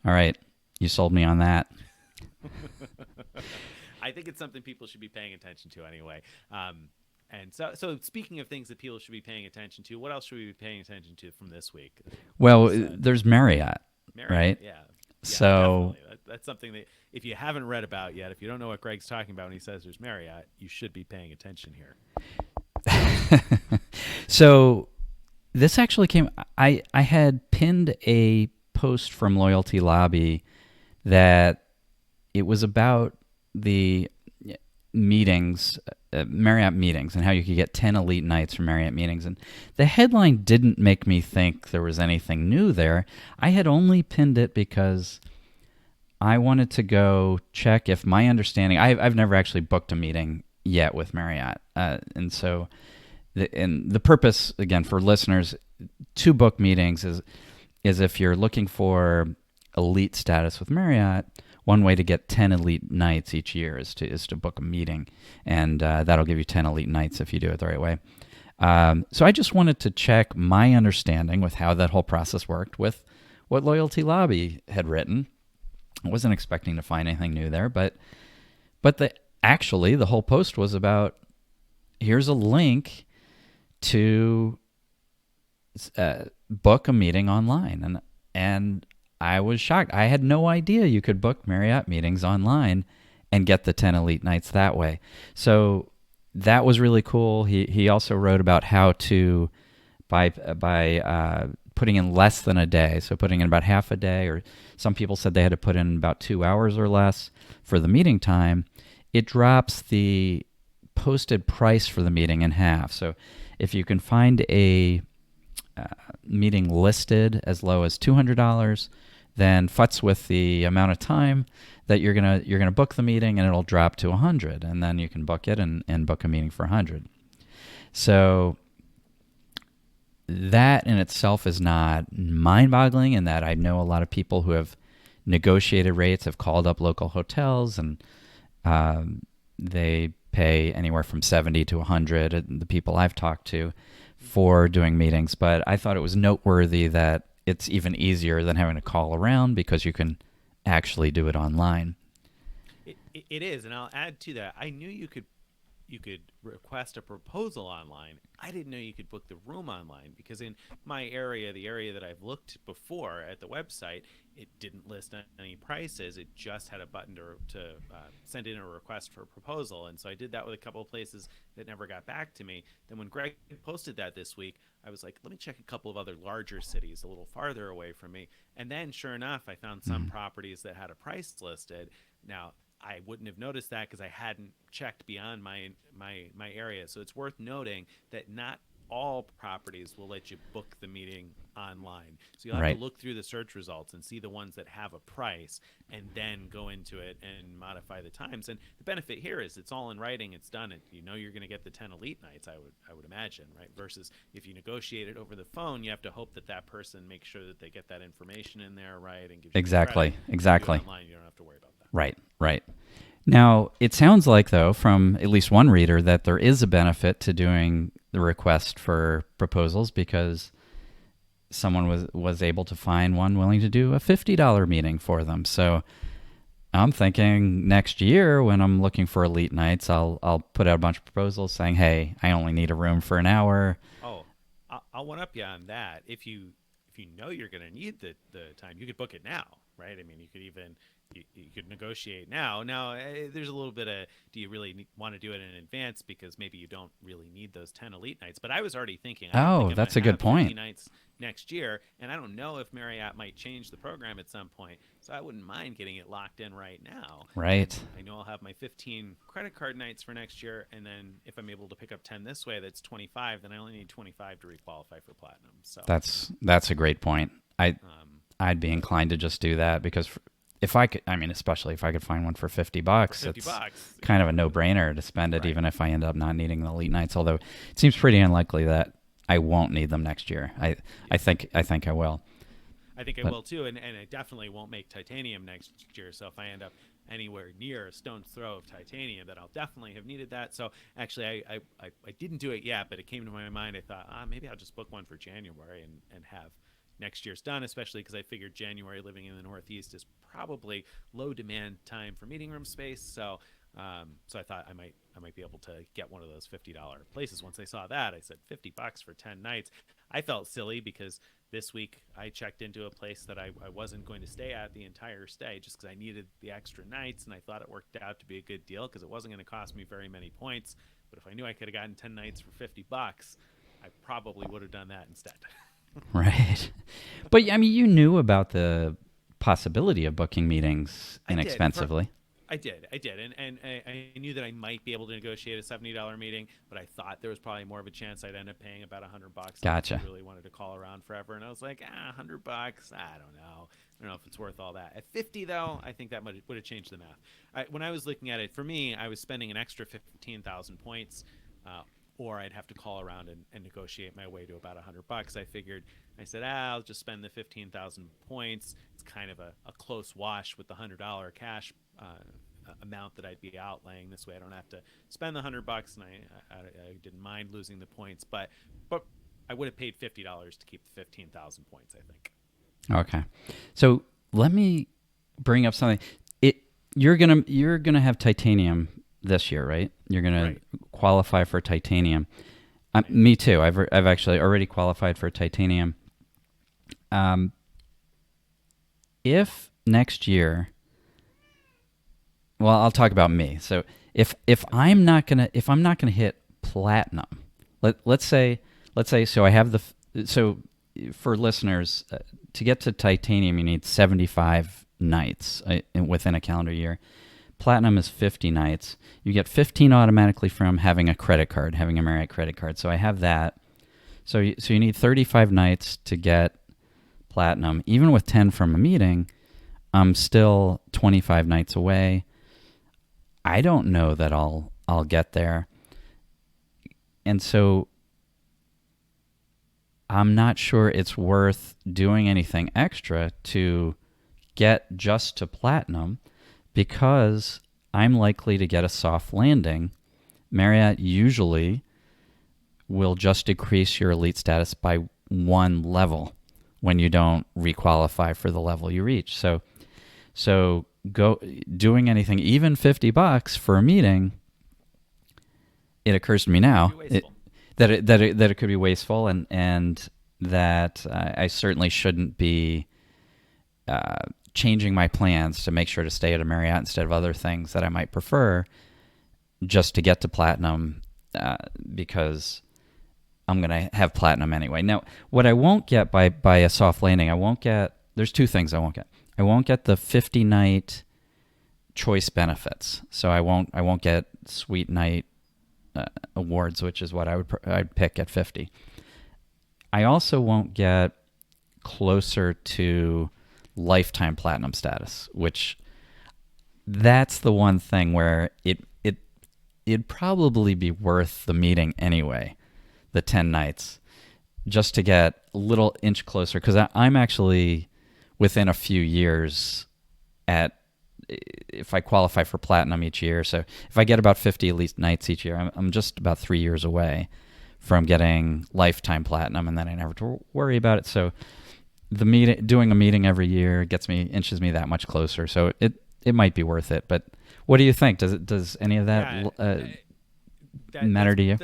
All right, you sold me on that. I think it's something people should be paying attention to anyway. And so speaking of things that people should be paying attention to, what else should we be paying attention to from this week? Well, there's Marriott, right? Yeah. So that's something that if you haven't read about yet, if you don't know what Greg's talking about when he says there's Marriott, you should be paying attention here. So this actually came, I had pinned a post from Loyalty Lobby that it was about the meetings, Marriott meetings, and how you could get 10 elite nights from Marriott meetings. And the headline didn't make me think there was anything new there. I had only pinned it because I wanted to go check if my understanding, I've never actually booked a meeting yet with Marriott. And so the purpose, again, for listeners, to book meetings is if you're looking for elite status with Marriott, one way to get 10 elite nights each year is to book a meeting, and that'll give you 10 elite nights if you do it the right way. So I just wanted to check my understanding with how that whole process worked with what Loyalty Lobby had written. I wasn't expecting to find anything new there, but But actually, the whole post was about, here's a link to book a meeting online. And I was shocked. I had no idea you could book Marriott meetings online and get the 10 elite nights that way. So that was really cool. He also wrote about how to, by putting in less than a day, so putting in about half a day, or some people said they had to put in about 2 hours or less for the meeting time, it drops the posted price for the meeting in half. So if you can find a meeting listed as low as $200, then futz with the amount of time that you're gonna book the meeting, and it'll drop to $100, and then you can book it and book a meeting for $100. So that in itself is not mind-boggling, in that I know a lot of people who have negotiated rates, have called up local hotels, and they pay anywhere from 70 to 100, the people I've talked to, for doing meetings. But I thought it was noteworthy that it's even easier than having to call around, because you can actually do it online. It is, and I'll add to that. I knew you could request a proposal online. I didn't know you could book the room online, because in my area, the area that I've looked before at the website, it didn't list any prices. It just had a button to send in a request for a proposal. And so I did that with a couple of places that never got back to me. Then when Greg posted that this week, I was like, let me check a couple of other larger cities a little farther away from me. And then sure enough, I found some properties that had a price listed. Now, I wouldn't have noticed that because I hadn't checked beyond my area. So it's worth noting that not all properties will let you book the meeting online. So you'll have to look through the search results and see the ones that have a price, and then go into it and modify the times. And the benefit here is it's all in writing. It's done. You know you're going to get the 10 elite nights, I would imagine, right? Versus if you negotiate it over the phone, you have to hope that that person makes sure that they get that information in there right and gives you Exactly. online, you don't have to worry about that. Right. Now, it sounds like, though, from at least one reader, that there is a benefit to doing the request for proposals, because someone was able to find one willing to do a $50 meeting for them. So I'm thinking next year, when I'm looking for elite nights, I'll put out a bunch of proposals saying, hey, I only need a room for an hour. Oh, I'll one up you on that. If you know you're going to need the time, you could book it now, right? I mean, you could even you could negotiate now. Now, there's a little bit of, do you really want to do it in advance, because maybe you don't really need those 10 elite nights. But I was already thinking, That's a good point. 50 nights next year, and I don't know if Marriott might change the program at some point, so I wouldn't mind getting it locked in right now. Right. I know I'll have my 15 credit card nights for next year, and then if I'm able to pick up 10 this way, that's 25. Then I only need 25 to requalify for platinum. So that's a great point. I'd be inclined to just do that, because if I could, I mean, especially if I could find one for $50, it's kind of a no-brainer to spend it, even if I end up not needing the elite nights. Although it seems pretty unlikely that I won't need them next year. I think I will. I think I will too, and I definitely won't make titanium next year. So if I end up anywhere near a stone's throw of titanium, then I'll definitely have needed that. So actually, I didn't do it yet, but it came to my mind. I thought, maybe I'll just book one for January and have next year's done, especially because I figured January, living in the Northeast, is probably low demand time for meeting room space. So so I thought I might be able to get one of those $50 places. Once I saw that, I said $50 for 10 nights. I felt silly, because this week I checked into a place that I wasn't going to stay at the entire stay, just because I needed the extra nights, and I thought it worked out to be a good deal, because it wasn't going to cost me very many points. But if I knew I could have gotten 10 nights for $50, I probably would have done that instead. Right. But I mean, you knew about the possibility of booking meetings inexpensively. I did, and I knew that I might be able to negotiate a $70 meeting, but I thought there was probably more of a chance I'd end up paying about $100. Gotcha. I really wanted to call around forever, and I was like, $100, I don't know if it's worth all that. At 50, though, I think that would have changed the math. When I was looking at it, for me, I was spending an extra 15,000 points, or I'd have to call around and negotiate my way to about $100. I said, I'll just spend the 15,000 points. It's kind of a close wash with the $100 cash amount that I'd be outlaying. This way I don't have to spend the $100, and I didn't mind losing the points, but I would have paid $50 to keep the 15,000 points, I think. Okay. So let me bring up something. you're gonna have titanium this year, right? You're gonna Right. qualify for titanium. Me too. I've actually already qualified for titanium. Um, if next year, well, I'll talk about me. So if I'm not gonna hit platinum, let's say so I have so for listeners, to get to titanium you need 75 nights within a calendar year. Platinum is 50 nights. You get 15 automatically from having a credit card, having a Marriott credit card. So I have that. So you need 35 nights to get platinum. Even with 10 from a meeting, I'm still 25 nights away. I don't know that I'll get there. And so I'm not sure it's worth doing anything extra to get just to platinum, because I'm likely to get a soft landing. Marriott usually will just decrease your elite status by one level when you don't requalify for the level you reach. So go doing anything, even $50 for a meeting. It occurs to me now that it could be wasteful, and that I certainly shouldn't be changing my plans to make sure to stay at a Marriott instead of other things that I might prefer just to get to platinum, because I'm going to have platinum anyway. Now, what I won't get by a soft landing, there's two things I won't get. I won't get the 50-night choice benefits. So I won't get Sweet Night awards, which is what I'd pick at 50. I also won't get closer to lifetime platinum status, which that's the one thing where it'd probably be worth the meeting anyway, the 10 nights, just to get a little inch closer, because I'm actually within a few years if I qualify for platinum each year. So if I get about 50 at least nights each year, I'm just about 3 years away from getting lifetime platinum, and then I never have to worry about it. So doing a meeting every year inches me that much closer. So it might be worth it. But what do you think? Does any of that matter to you?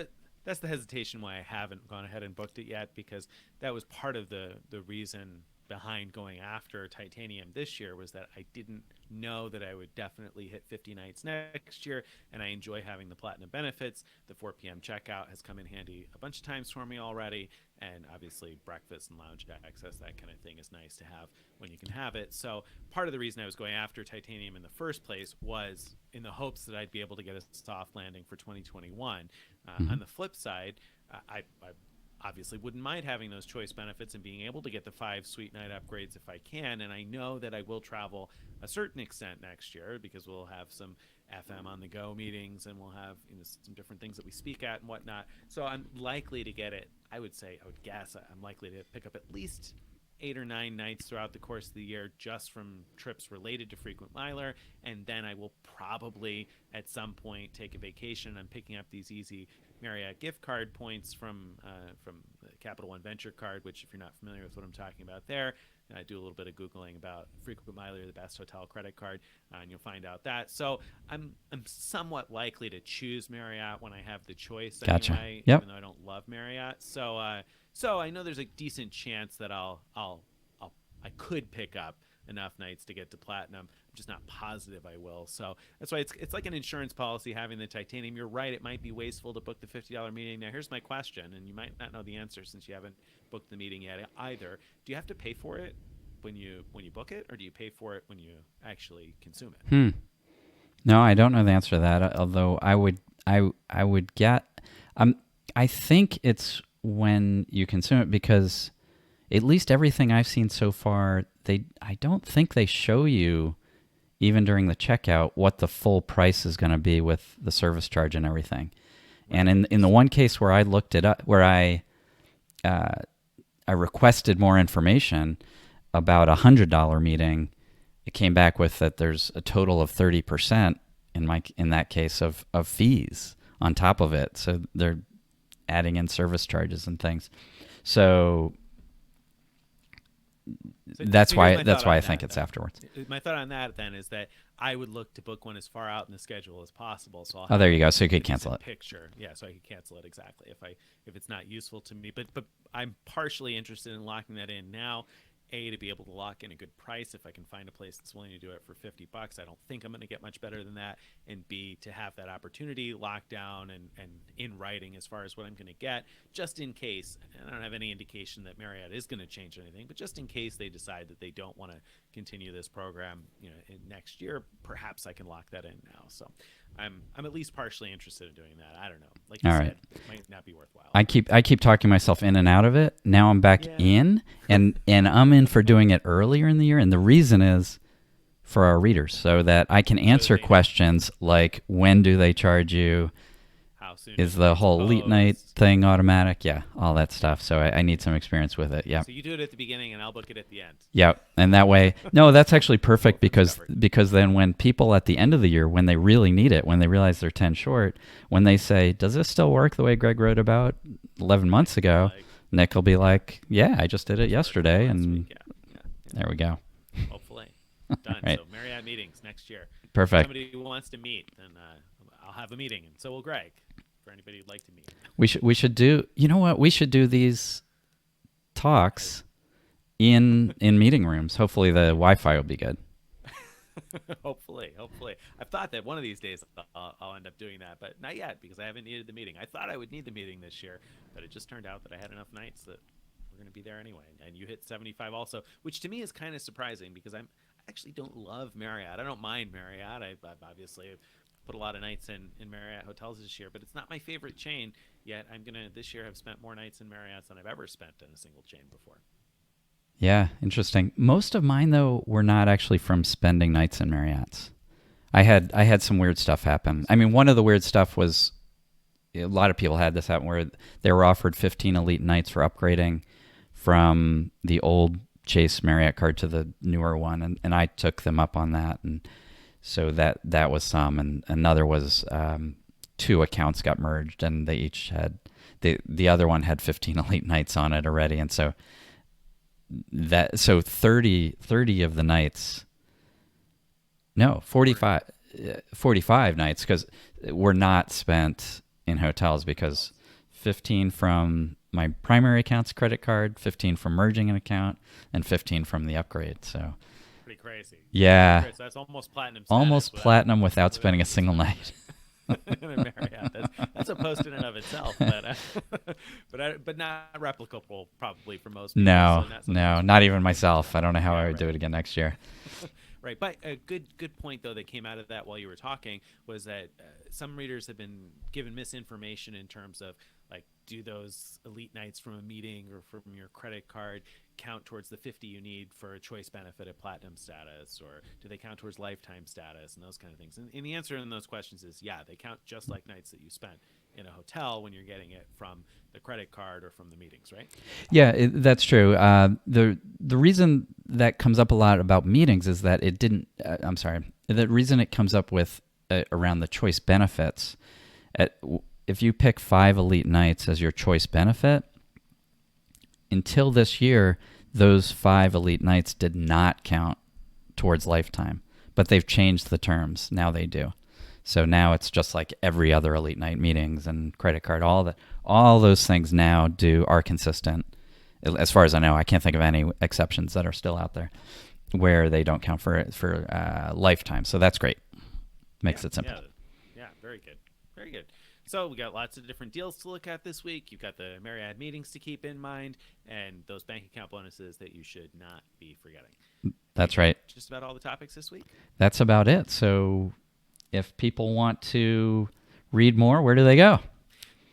That's the hesitation why I haven't gone ahead and booked it yet, because that was part of the reason behind going after titanium this year, was that I didn't know that I would definitely hit 50 nights next year, and I enjoy having the platinum benefits. The 4 p.m. checkout has come in handy a bunch of times for me already, and obviously breakfast and lounge access, that kind of thing, is nice to have when you can have it. So part of the reason I was going after titanium in the first place was in the hopes that I'd be able to get a soft landing for 2021. On the flip side, I obviously wouldn't mind having those choice benefits and being able to get the 5 Sweet Night upgrades if I can. And I know that I will travel a certain extent next year, because we'll have some FM on the go meetings, and we'll have some different things that we speak at and whatnot. So I'm likely to get it. I would guess I'm likely to pick up at least 8 or 9 nights throughout the course of the year, just from trips related to frequent miler. And then I will probably at some point take a vacation. I'm picking up these easy Marriott gift card points from the Capital One Venture card, which, if you're not familiar with what I'm talking about there, I do a little bit of Googling about frequent miler, the best hotel credit card, and you'll find out that. So I'm somewhat likely to choose Marriott when I have the choice. Gotcha. Anyway, Yep. even though I don't love Marriott. So I know there's a decent chance that I could pick up enough nights to get to platinum. I'm just not positive I will. So that's why it's like an insurance policy having the titanium. You're right, it might be wasteful to book the $50 meeting. Now here's my question, and you might not know the answer since you haven't booked the meeting yet either. Do you have to pay for it when you book it, or do you pay for it when you actually consume it? No, I don't know the answer to that. Although I would get, I think it's when you consume it, because at least everything I've seen so far, I don't think they show you, even during the checkout, what the full price is going to be with the service charge and everything. Right. And in the one case where I looked it up, where I requested more information about $100 meeting, it came back with that there's a total of 30% in that case of fees on top of it. So they're adding in service charges and things. So That's here's why my thought I on think that, it's though. afterwards. My thought on that then is that I would look to book one as far out in the schedule as possible. So I'll Oh, have there like you go. So you a could cancel decent it. picture. Yeah, so I could cancel it exactly if it's not useful to me. But I'm partially interested in locking that in now. A, to be able to lock in a good price if I can find a place that's willing to do it for $50. I don't think I'm going to get much better than that. And B, to have that opportunity locked down and in writing as far as what I'm going to get, just in case. And I don't have any indication that Marriott is going to change anything, but just in case they decide that they don't want to continue this program, next year, perhaps I can lock that in now. So I'm at least partially interested in doing that. I don't know. Like you All said, right. it might not be worthwhile. I keep talking myself in and out of it. Now I'm back Yeah. in, and I'm in for doing it earlier in the year. And the reason is for our readers, so that I can answer they know. questions like, when do they charge you? How soon Is the whole elite night thing automatic? Yeah, all that stuff. So I need some experience with it. Yeah. So you do it at the beginning, and I'll book it at the end. Yeah, and that way, no, that's actually perfect because then when people at the end of the year, when they really need it, when they realize they're 10 short, when they say, "Does this still work the way Greg wrote about 11 months ago?" Nick will be like, "Yeah, I just did it yesterday," and there we go. Hopefully, done. Right. So Marriott meetings next year. Perfect. If somebody who wants to meet, then I'll have a meeting, and so will Greg. For anybody who'd like to meet, we should do. You know what? We should do these talks in meeting rooms. Hopefully the Wi-Fi will be good. hopefully. I've thought that one of these days I'll end up doing that, but not yet because I haven't needed the meeting. I thought I would need the meeting this year, but it just turned out that I had enough nights that we're going to be there anyway. And you hit 75 also, which to me is kind of surprising because I actually don't love Marriott. I don't mind Marriott. I've obviously put a lot of nights in Marriott hotels this year, but it's not my favorite chain. Yet I'm going to this year have spent more nights in Marriott than I've ever spent in a single chain before. Yeah, interesting. Most of mine though were not actually from spending nights in Marriott's. I had some weird stuff happen. I mean, one of the weird stuff was a lot of people had this happen where they were offered 15 elite nights for upgrading from the old Chase Marriott card to the newer one, and I took them up on that, and so that was some, and another was two accounts got merged, and they each had the other one had 15 elite nights on it already, and so 30 of the nights, no, 45 nights, because were not spent in hotels, because 15 from my primary account's credit card, 15 from merging an account, and 15 from the upgrade. So pretty crazy. Yeah. So that's almost platinum. Almost platinum without spending a single night. Marriott. That's a post in and of itself, but not replicable probably for most people. No, not even myself. I don't know how I would do it again next year. Right, but a good point though that came out of that while you were talking was that some readers have been given misinformation in terms of like, do those elite nights from a meeting or from your credit card count towards the 50 you need for a choice benefit at platinum status, or do they count towards lifetime status and those kind of things? And the answer in those questions is yeah, they count just like nights that you spent in a hotel when you're getting it from the credit card or from the meetings, right? Yeah, that's true. The reason that comes up a lot about meetings is that it didn't. The reason it comes up with around the choice benefits. If you pick 5 elite nights as your choice benefit, until this year, those 5 elite nights did not count towards lifetime, but they've changed the terms. Now they do. So now it's just like every other elite night meetings and credit card, all those things now are consistent. As far as I know, I can't think of any exceptions that are still out there where they don't count for lifetime. So that's great. Makes it simple. Yeah, very good. Very good. So we got lots of different deals to look at this week. You've got the Marriott meetings to keep in mind and those bank account bonuses that you should not be forgetting. That's right. Just about all the topics this week? That's about it. So if people want to read more, where do they go?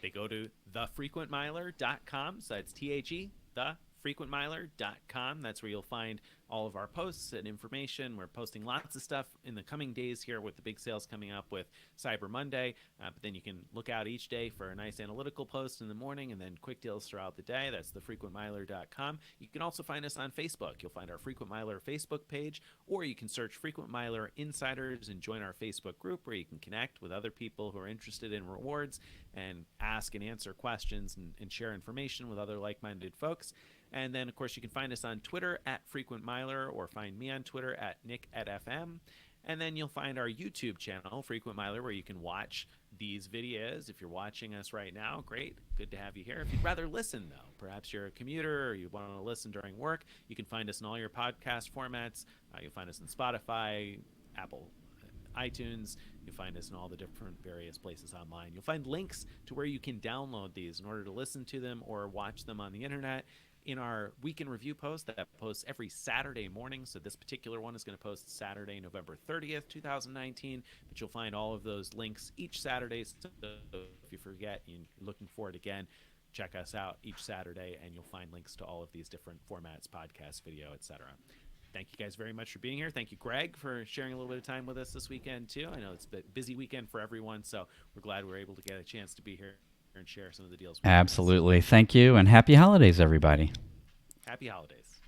They go to thefrequentmiler.com. So that's THE, thefrequentmiler.com. That's where you'll find all of our posts and information. We're posting lots of stuff in the coming days here with the big sales coming up with Cyber Monday. But then you can look out each day for a nice analytical post in the morning and then quick deals throughout the day. That's thefrequentmiler.com. You can also find us on Facebook. You'll find our Frequent Miler Facebook page, or you can search Frequent Miler Insiders and join our Facebook group where you can connect with other people who are interested in rewards and ask and answer questions and share information with other like-minded folks. And then, of course, you can find us on Twitter at Frequent Miler, or find me on Twitter at Nick at FM. And then you'll find our YouTube channel, Frequent Miler, where you can watch these videos. If you're watching us right now, great. Good to have you here. If you'd rather listen, though, perhaps you're a commuter or you want to listen during work, you can find us in all your podcast formats. You'll find us in Spotify, Apple, iTunes. You'll find us in all the different various places online. You'll find links to where you can download these in order to listen to them or watch them on the internet in our Week in Review post that posts every Saturday morning. So this particular one is going to post Saturday, November 30th, 2019. But you'll find all of those links each Saturday. So if you forget and you're looking for it again, check us out each Saturday, and you'll find links to all of these different formats, podcast, video, etc. Thank you guys very much for being here. Thank you, Greg, for sharing a little bit of time with us this weekend, too. I know it's a busy weekend for everyone, so we're glad we're able to get a chance to be here and share some of the deals with Absolutely. Thank you, and happy holidays, everybody. Happy holidays.